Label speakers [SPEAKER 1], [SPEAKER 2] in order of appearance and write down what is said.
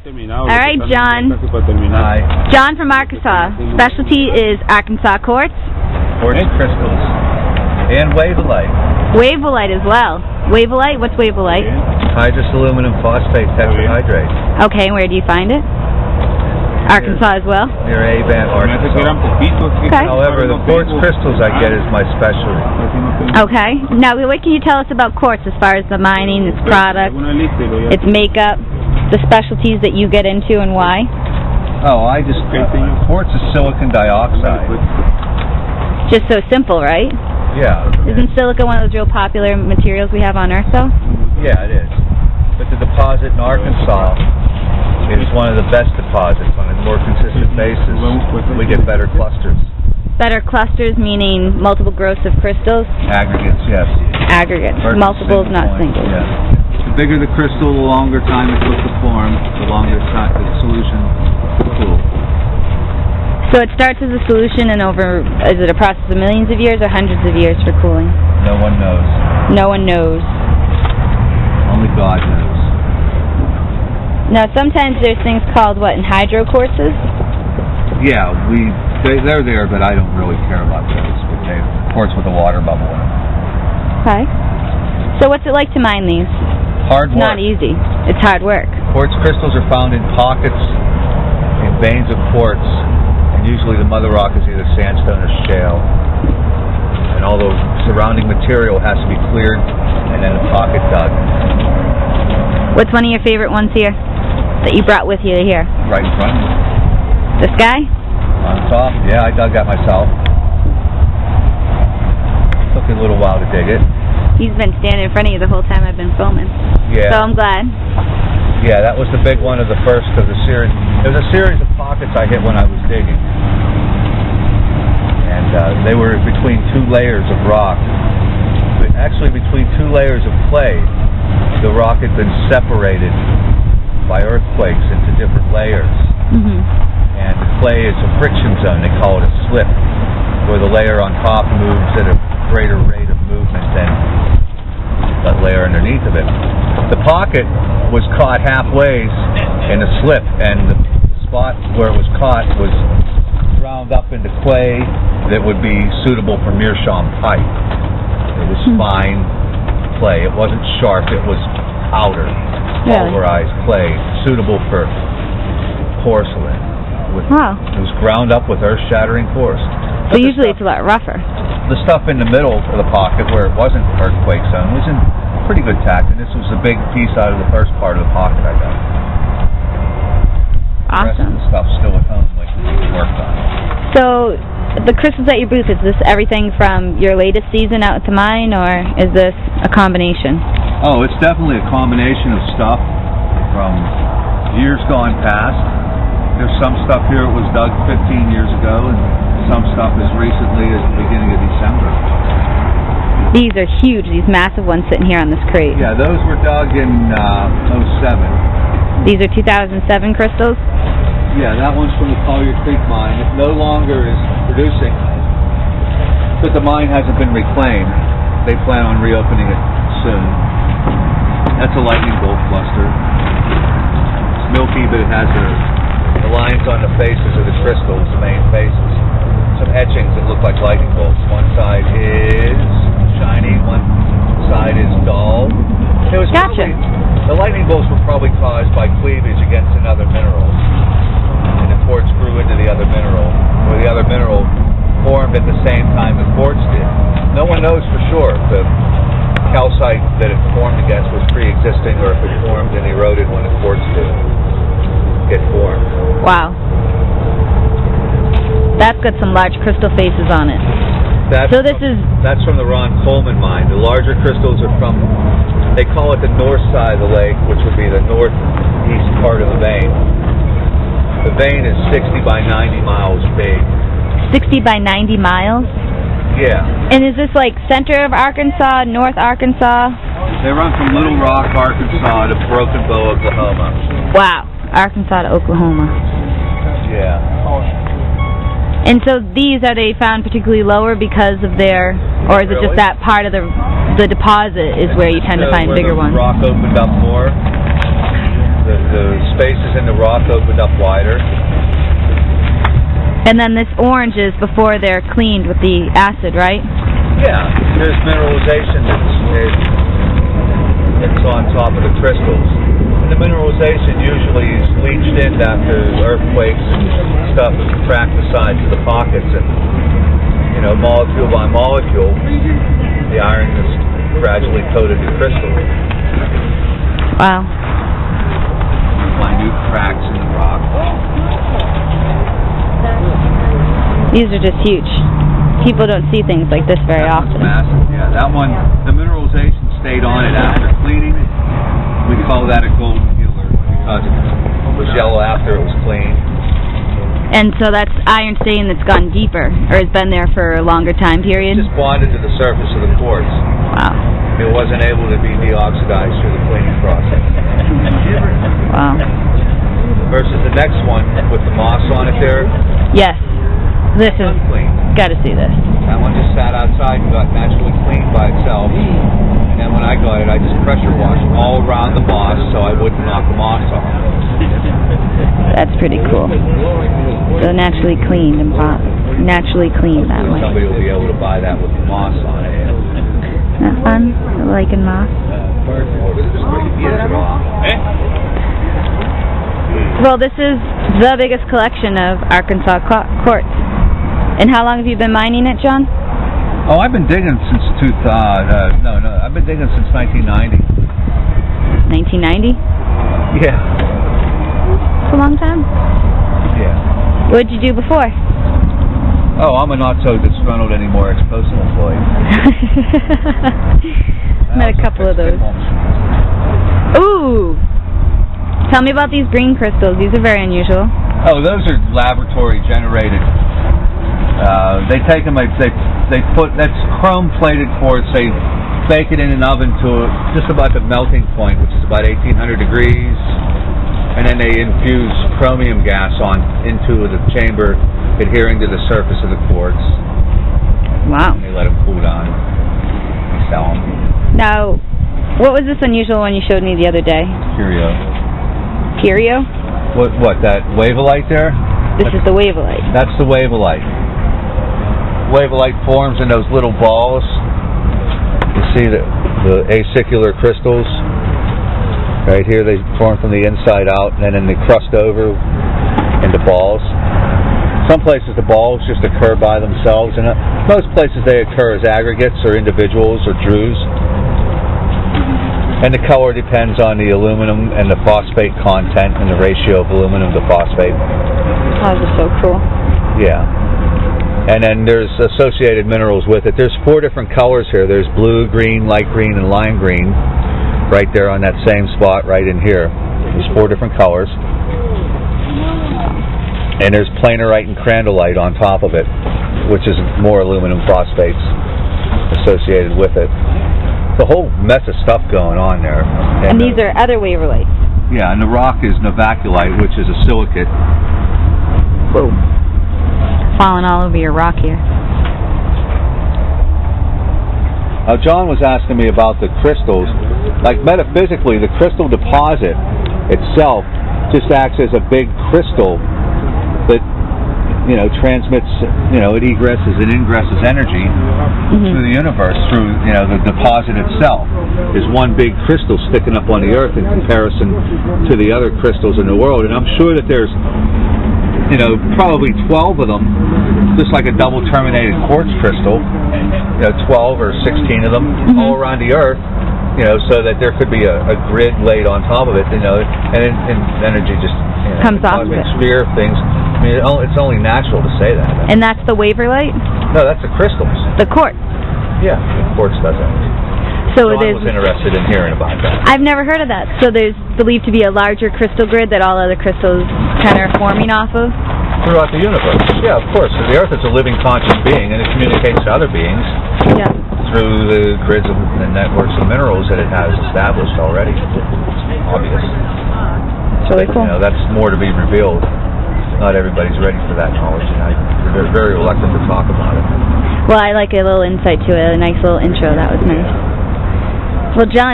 [SPEAKER 1] All right, John.
[SPEAKER 2] Hi.
[SPEAKER 1] John from Arkansas. Specialty is Arkansas Quartz.
[SPEAKER 2] Quartz crystals. And Waverllite.
[SPEAKER 1] Waverllite as well. Waverllite? What's Waverllite?
[SPEAKER 2] Hydrous aluminum phosphate tetrahydrate.
[SPEAKER 1] Okay, and where do you find it? Arkansas as well?
[SPEAKER 2] Near A-Band, Arkansas.
[SPEAKER 1] Okay.
[SPEAKER 2] However, the quartz crystals I get is my specialty.
[SPEAKER 1] Okay. Now, what can you tell us about quartz as far as the mining, its product, its makeup, the specialties that you get into and why?
[SPEAKER 2] Oh, quartz is silicon dioxide.
[SPEAKER 1] Just so simple, right?
[SPEAKER 2] Yeah.
[SPEAKER 1] Isn't silica one of those real popular materials we have on Earth, though?
[SPEAKER 2] Yeah, it is. But the deposit in Arkansas is one of the best deposits on a more consistent basis. We get better clusters.
[SPEAKER 1] Better clusters meaning multiple growths of crystals?
[SPEAKER 2] Aggregates, yes.
[SPEAKER 1] Aggregates. Multiples, not singles.
[SPEAKER 2] Yeah. The bigger the crystal, the longer time it took to form, the longer time the solution to cool.
[SPEAKER 1] So it starts as a solution and is it a process of millions of years or hundreds of years for cooling?
[SPEAKER 2] No one knows.
[SPEAKER 1] No one knows.
[SPEAKER 2] Only God knows.
[SPEAKER 1] Now, sometimes there's things called, hydro quartzes?
[SPEAKER 2] Yeah, they're there, but I don't really care about those. Quartz with a water bubble in it.
[SPEAKER 1] Okay. So what's it like to mine these?
[SPEAKER 2] Hard work.
[SPEAKER 1] It's not easy. It's hard work.
[SPEAKER 2] Quartz crystals are found in pockets, in veins of quartz, and usually the mother rock is either sandstone or shale. And all the surrounding material has to be cleared and then a pocket dug.
[SPEAKER 1] What's one of your favorite ones here that you brought with you here?
[SPEAKER 2] Right in front of me.
[SPEAKER 1] This guy?
[SPEAKER 2] On top? Yeah, I dug that myself. Took a little while to dig it.
[SPEAKER 1] He's been standing in front of you the whole time I've been filming.
[SPEAKER 2] Yeah.
[SPEAKER 1] So I'm glad.
[SPEAKER 2] Yeah, that was the big one of the first of the series. There was a series of pockets I hit when I was digging. And they were between two layers of rock. Actually, between two layers of clay. The rock had been separated by earthquakes into different layers.
[SPEAKER 1] Mm-hmm.
[SPEAKER 2] And the clay is a friction zone. They call it a slip, where the layer on top moves at a greater rate of movement than that layer underneath of it. The pocket was caught halfway in a slip, and the spot where it was caught was ground up into clay that would be suitable for meerschaum pipe. It was fine clay. It wasn't sharp. It was powder, pulverized clay, suitable for porcelain.
[SPEAKER 1] Wow.
[SPEAKER 2] It was ground up with earth-shattering force.
[SPEAKER 1] So usually it's a lot rougher.
[SPEAKER 2] The stuff in the middle of the pocket where it wasn't earthquake zone was in pretty good tact, and this was a big piece out of the first part of the pocket I got.
[SPEAKER 1] Awesome.
[SPEAKER 2] The rest of the stuff's still at home, like worked on.
[SPEAKER 1] So the crystals at your booth, is this everything from your latest season out at the mine, or is this a combination?
[SPEAKER 2] Oh, it's definitely a combination of stuff from years gone past. There's some stuff here that was dug 15 years ago, and some stuff as recently as the beginning of December.
[SPEAKER 1] These are huge, these massive ones sitting here on this crate.
[SPEAKER 2] Yeah, those were dug in 07.
[SPEAKER 1] These are 2007 crystals?
[SPEAKER 2] Yeah, that one's from the Collier Creek mine. It no longer is producing, but the mine hasn't been reclaimed. They plan on reopening it soon. That's a lightning bolt cluster. It's milky, but it has the lines on the faces of the crystals, the main faces. Some etchings that look like lightning bolts. One side is shiny, one side is dull. It was the lightning bolts were probably caused by cleavage against another mineral. And the quartz grew into the other mineral, or the other mineral formed at the same time the quartz did. No one knows for sure if the calcite that it formed against was pre-existing or if it formed and eroded when the quartz did get formed.
[SPEAKER 1] Wow. That's got some large crystal faces on it. That's
[SPEAKER 2] from the Ron Coleman mine. The larger crystals are from, they call it the north side of the lake, which would be the northeast part of the vein. The vein is 60 by 90 miles big.
[SPEAKER 1] 60 by 90 miles?
[SPEAKER 2] Yeah.
[SPEAKER 1] And is this like center of Arkansas, North Arkansas?
[SPEAKER 2] They run from Little Rock, Arkansas to Broken Bow, Oklahoma.
[SPEAKER 1] Wow. Arkansas to Oklahoma.
[SPEAKER 2] Yeah.
[SPEAKER 1] And so these, are they found particularly lower because of their, or is it just that part of the deposit is where you tend to find bigger ones?
[SPEAKER 2] Rock opened up more. the spaces in the rock opened up wider.
[SPEAKER 1] And then this orange is before they're cleaned with the acid, right?
[SPEAKER 2] Yeah, there's mineralization that's on top of the crystals. And the mineralization usually is leached in after earthquakes and stuff that crack the sides of the pockets. And, you know, molecule by molecule, the iron has gradually coated the crystal.
[SPEAKER 1] Wow.
[SPEAKER 2] Minute cracks in the rock.
[SPEAKER 1] These are just huge. People don't see things like this very often.
[SPEAKER 2] Massive, yeah. That one, the mineralization stayed on it after cleaning it. We call that a golden healer because it was yellow after it was cleaned.
[SPEAKER 1] And so that's iron stain that's gone deeper, or has been there for a longer time period?
[SPEAKER 2] It just bonded to the surface of the quartz.
[SPEAKER 1] Wow.
[SPEAKER 2] It wasn't able to be deoxidized through the cleaning process.
[SPEAKER 1] Wow.
[SPEAKER 2] Versus the next one with the moss on it there.
[SPEAKER 1] Yes. This is...
[SPEAKER 2] Unclean.
[SPEAKER 1] Got to see this.
[SPEAKER 2] That one just sat outside and got naturally cleaned by itself. And then when I got it, I just pressure washed all around the moss so I wouldn't knock the moss off.
[SPEAKER 1] That's pretty cool. So naturally cleaned and naturally cleaned that way.
[SPEAKER 2] Somebody will be able to buy that with the moss on it.
[SPEAKER 1] Not fun? Liking moss? Well, this is the biggest collection of Arkansas quartz. And how long have you been mining it, John?
[SPEAKER 2] Oh, I've been digging since I've been digging since 1990.
[SPEAKER 1] 1990?
[SPEAKER 2] Yeah.
[SPEAKER 1] That's a long time.
[SPEAKER 2] Yeah.
[SPEAKER 1] What did you do before?
[SPEAKER 2] Oh, I'm a not so disgruntled anymore ex-postal employee.
[SPEAKER 1] Met a couple of those. Ooh! Tell me about these green crystals. These are very unusual.
[SPEAKER 2] Oh, those are laboratory generated. They take them, they put, that's chrome plated quartz. They bake it in an oven to just about the melting point, which is about 1800 degrees. And then they infuse chromium gas into the chamber, adhering to the surface of the quartz.
[SPEAKER 1] Wow.
[SPEAKER 2] And they let them cool down and sell them.
[SPEAKER 1] Now, what was this unusual one you showed me the other day?
[SPEAKER 2] Curio.
[SPEAKER 1] Curio?
[SPEAKER 2] What, that Waverllite there?
[SPEAKER 1] This is the Waverllite.
[SPEAKER 2] That's the Waverllite. Waverllite forms in those little balls. You see the acicular crystals? Right here, they form from the inside out, and then they crust over into balls. Some places the balls just occur by themselves, and most places they occur as aggregates or individuals or drues. And the color depends on the aluminum and the phosphate content and the ratio of aluminum to phosphate.
[SPEAKER 1] Oh, this is so cool.
[SPEAKER 2] Yeah. And then there's associated minerals with it. There's 4 different colors here. There's blue, green, light green, and lime green. Right there on that same spot right in here. There's 4 different colors. And there's planerite and crandallite on top of it, which is more aluminum phosphates associated with it. The whole mess of stuff going on there.
[SPEAKER 1] And these are other Waverllites.
[SPEAKER 2] Yeah, and the rock is novaculite, which is a silicate.
[SPEAKER 1] Boom. Falling all over your rock here.
[SPEAKER 2] John was asking me about the crystals. Like metaphysically, the crystal deposit itself just acts as a big crystal that, you know, transmits, you know, it egresses and ingresses energy through the universe, through, you know, the deposit itself is one big crystal sticking up on the earth in comparison to the other crystals in the world. And I'm sure that there's, you know, probably 12 of them, just like a double terminated quartz crystal, you know, 12 or 16 of them all around the earth, you know, so that there could be a grid laid on top of it, you know, and energy just, you know,
[SPEAKER 1] comes off of it.
[SPEAKER 2] Sphere of things. I mean, it's only natural to say that.
[SPEAKER 1] And that's the Waverllite?
[SPEAKER 2] No, that's the crystals.
[SPEAKER 1] The quartz?
[SPEAKER 2] Yeah, the quartz does that.
[SPEAKER 1] So
[SPEAKER 2] I was interested in hearing about that.
[SPEAKER 1] I've never heard of that. So there's believed to be a larger crystal grid that all other crystals kind of are forming off of?
[SPEAKER 2] Throughout the universe. Yeah, of course. The Earth is a living, conscious being, and it communicates to other beings through the grids and networks of minerals that it has established already. Obvious.
[SPEAKER 1] It's really cool.
[SPEAKER 2] You know, that's more to be revealed. Not everybody's ready for that knowledge, and they're very reluctant to talk about it.
[SPEAKER 1] Well, I like a little insight to it, a nice little intro. That was nice. Well, John.